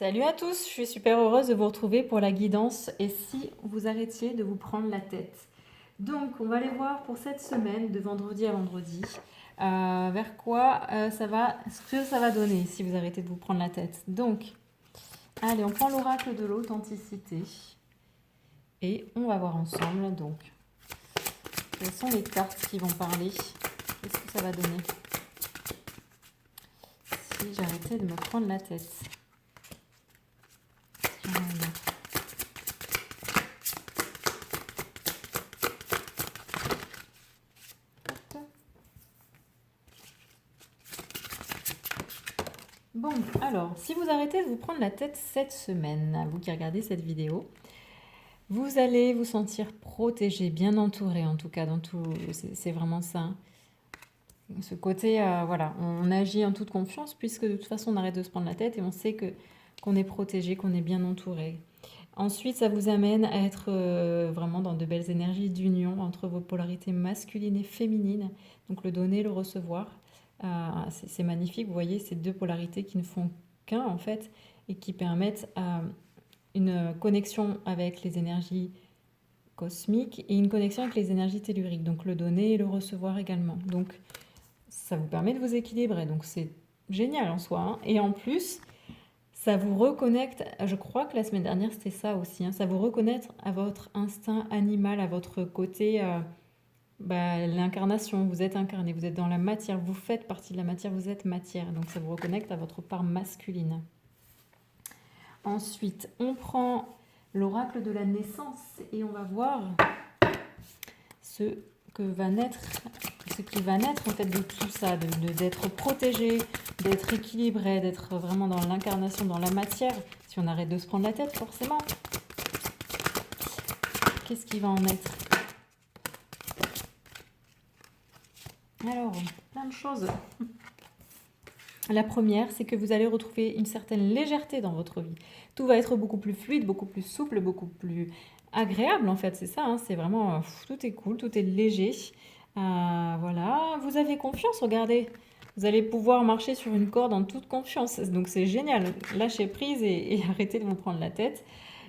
Salut à tous, je suis super heureuse de vous retrouver pour la guidance et si vous arrêtiez de vous prendre la tête. Donc, on va aller voir pour cette semaine, de vendredi à vendredi, vers quoi ce que ça va donner si vous arrêtez de vous prendre la tête. Donc, allez, on prend l'oracle de l'authenticité et on va voir ensemble, donc, quelles sont les cartes qui vont parler. Qu'est-ce que ça va donner si j'arrêtais de me prendre la tête. Bon, alors, si vous arrêtez de vous prendre la tête cette semaine, vous qui regardez cette vidéo, vous allez vous sentir protégé, bien entouré en tout cas, dans tout, c'est vraiment ça. Ce côté, voilà, on agit en toute confiance puisque de toute façon on arrête de se prendre la tête et on sait qu'on est protégé, qu'on est bien entouré. Ensuite, ça vous amène à être vraiment dans de belles énergies d'union entre vos polarités masculines et féminines, donc le donner, le recevoir. C'est magnifique, vous voyez, ces deux polarités qui ne font qu'un en fait et qui permettent une connexion avec les énergies cosmiques et une connexion avec les énergies telluriques, donc le donner et le recevoir également. Donc ça vous permet de vous équilibrer, donc c'est génial en soi. Hein. Et en plus, ça vous reconnecte, je crois que la semaine dernière c'était ça aussi, hein, ça vous reconnecte à votre instinct animal, à votre côté, l'incarnation, vous êtes incarné, vous êtes dans la matière, vous faites partie de la matière, vous êtes matière, donc ça vous reconnecte à votre part masculine. Ensuite, on prend l'oracle de la naissance et on va voir ce qui va naître en fait de tout ça, d'être protégé, d'être équilibré, d'être vraiment dans l'incarnation, dans la matière, si on arrête de se prendre la tête forcément. Qu'est-ce qui va en être? Alors, plein de choses. La première, c'est que vous allez retrouver une certaine légèreté dans votre vie. Tout va être beaucoup plus fluide, beaucoup plus souple, beaucoup plus agréable en fait, c'est ça, hein, c'est vraiment, tout est cool, tout est léger. Voilà, vous avez confiance, regardez. Vous allez pouvoir marcher sur une corde en toute confiance, donc c'est génial. Lâchez prise et arrêtez de vous prendre la tête.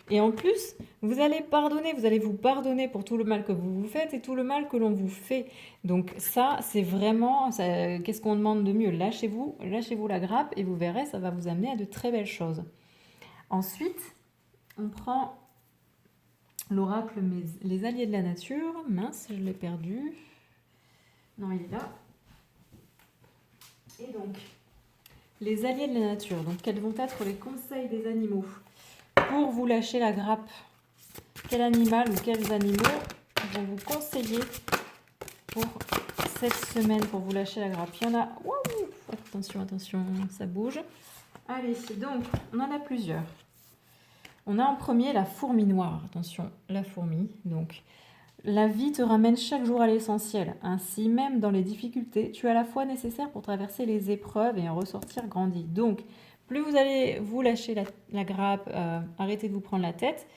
Et en plus, vous allez pardonner, vous allez vous pardonner pour tout le mal que vous vous faites et tout le mal que l'on vous fait. Donc ça, c'est vraiment, qu'est-ce qu'on demande de mieux? Lâchez-vous la grappe et vous verrez, ça va vous amener à de très belles choses. Ensuite, on prend l'oracle Les alliés de la nature. Mince, je l'ai perdu. Non, il est là. Et donc, les alliés de la nature. Donc, quels vont être les conseils des animaux pour vous lâcher la grappe? Quel animal ou quels animaux vont vous conseiller pour cette semaine pour vous lâcher la grappe? Il y en a... Wouh, attention, attention, ça bouge. Allez, donc, on en a plusieurs. On a en premier la fourmi noire. Attention, la fourmi. Donc, la vie te ramène chaque jour à l'essentiel. Ainsi, même dans les difficultés, tu as la foi nécessaire pour traverser les épreuves et en ressortir grandi. Donc, plus vous allez vous lâcher la grappe, arrêter de vous prendre la tête,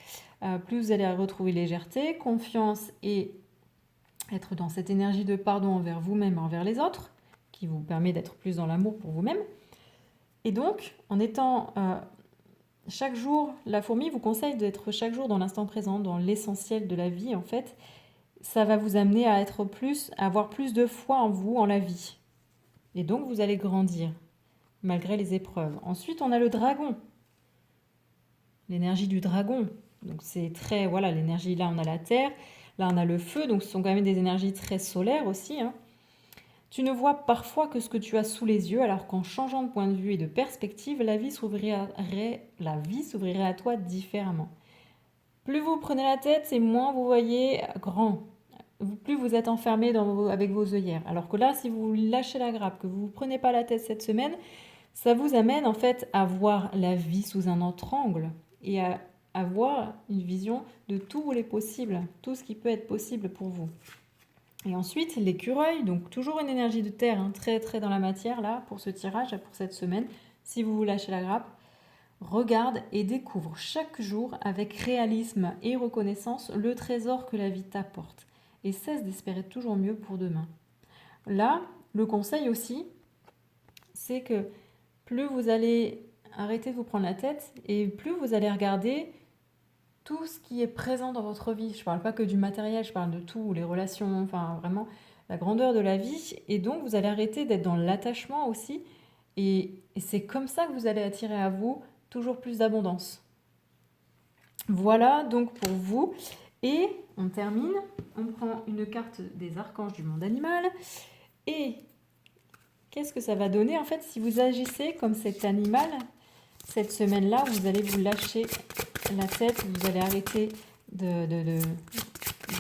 plus vous allez retrouver légèreté, confiance et être dans cette énergie de pardon envers vous-même et envers les autres, qui vous permet d'être plus dans l'amour pour vous-même. Et donc, en étant chaque jour, la fourmi vous conseille d'être chaque jour dans l'instant présent, dans l'essentiel de la vie en fait. Ça va vous amener à avoir plus de foi en vous, en la vie. Et donc vous allez grandir, malgré les épreuves. Ensuite, on a le dragon. L'énergie du dragon. Donc c'est très, voilà, l'énergie, là on a la terre, là on a le feu, donc ce sont quand même des énergies très solaires aussi. Hein. Tu ne vois parfois que ce que tu as sous les yeux, alors qu'en changeant de point de vue et de perspective, la vie s'ouvrirait à toi différemment. Plus vous prenez la tête, et moins vous voyez grand. Plus vous êtes enfermé avec vos œillères. Alors que là, si vous lâchez la grappe, que vous ne vous prenez pas la tête cette semaine, ça vous amène en fait à voir la vie sous un autre angle et à avoir une vision de tous les possibles, tout ce qui peut être possible pour vous. Et ensuite, l'écureuil, donc toujours une énergie de terre, hein, très très dans la matière là, pour ce tirage, pour cette semaine. Si vous vous lâchez la grappe, regarde et découvre chaque jour avec réalisme et reconnaissance le trésor que la vie t'apporte et cesse d'espérer toujours mieux pour demain. Là, le conseil aussi, c'est que plus vous allez arrêtez de vous prendre la tête et plus vous allez regarder tout ce qui est présent dans votre vie. Je ne parle pas que du matériel, je parle de tout, les relations, enfin vraiment la grandeur de la vie. Et donc, vous allez arrêter d'être dans l'attachement aussi. Et c'est comme ça que vous allez attirer à vous toujours plus d'abondance. Voilà donc pour vous. Et on termine. On prend une carte des archanges du monde animal. Et qu'est-ce que ça va donner en fait si vous agissez comme cet animal cette semaine-là? Vous allez vous lâcher la tête, vous allez arrêter de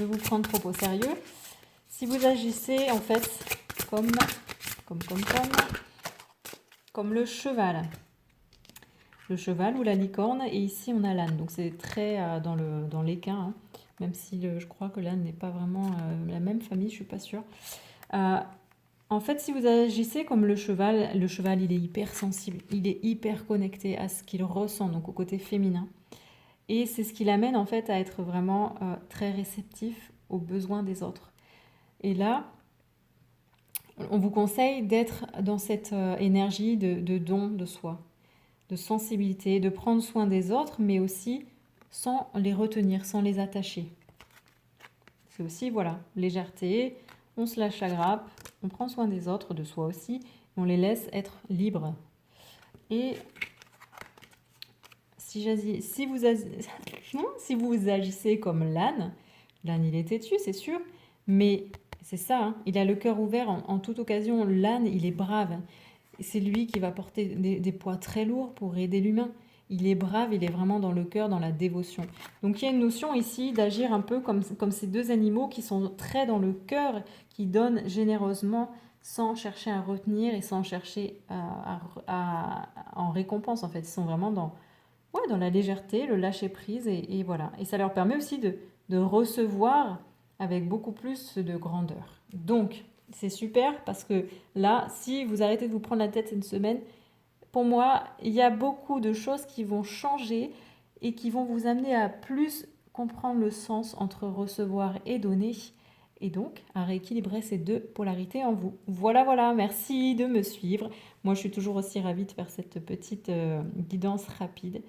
vous prendre trop au sérieux. Si vous agissez en fait comme le cheval ou la licorne, et ici on a l'âne, donc c'est très dans l'équin, hein, même si je crois que l'âne n'est pas vraiment la même famille, je suis pas sûre. En fait, si vous agissez comme le cheval il est hyper sensible, il est hyper connecté à ce qu'il ressent, donc au côté féminin. Et c'est ce qui l'amène en fait à être vraiment très réceptif aux besoins des autres. Et là, on vous conseille d'être dans cette énergie de don de soi, de sensibilité, de prendre soin des autres, mais aussi sans les retenir, sans les attacher. C'est aussi, voilà, légèreté, on se lâche la grappe, on prend soin des autres, de soi aussi, on les laisse être libres. Et si vous agissez comme l'âne il est têtu, c'est sûr, mais c'est ça, hein, il a le cœur ouvert en toute occasion. L'âne, il est brave. C'est lui qui va porter des poids très lourds pour aider l'humain. Il est brave, il est vraiment dans le cœur, dans la dévotion. Donc il y a une notion ici d'agir un peu comme ces deux animaux qui sont très dans le cœur, qui donnent généreusement sans chercher à retenir et sans chercher en récompense en fait. Ils sont vraiment dans la légèreté, le lâcher prise et voilà. Et ça leur permet aussi de recevoir avec beaucoup plus de grandeur. Donc c'est super parce que là, si vous arrêtez de vous prendre la tête cette semaine, pour moi, il y a beaucoup de choses qui vont changer et qui vont vous amener à plus comprendre le sens entre recevoir et donner. Et donc, à rééquilibrer ces deux polarités en vous. Voilà, merci de me suivre. Moi, je suis toujours aussi ravie de faire cette petite guidance rapide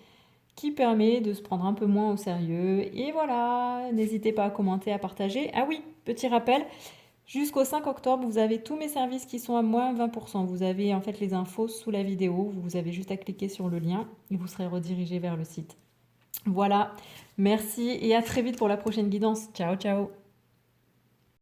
qui permet de se prendre un peu moins au sérieux. Et voilà, n'hésitez pas à commenter, à partager. Ah oui, petit rappel, jusqu'au 5 octobre, vous avez tous mes services qui sont à moins 20%. Vous avez en fait les infos sous la vidéo. Vous avez juste à cliquer sur le lien et vous serez redirigé vers le site. Voilà, merci et à très vite pour la prochaine guidance. Ciao, ciao.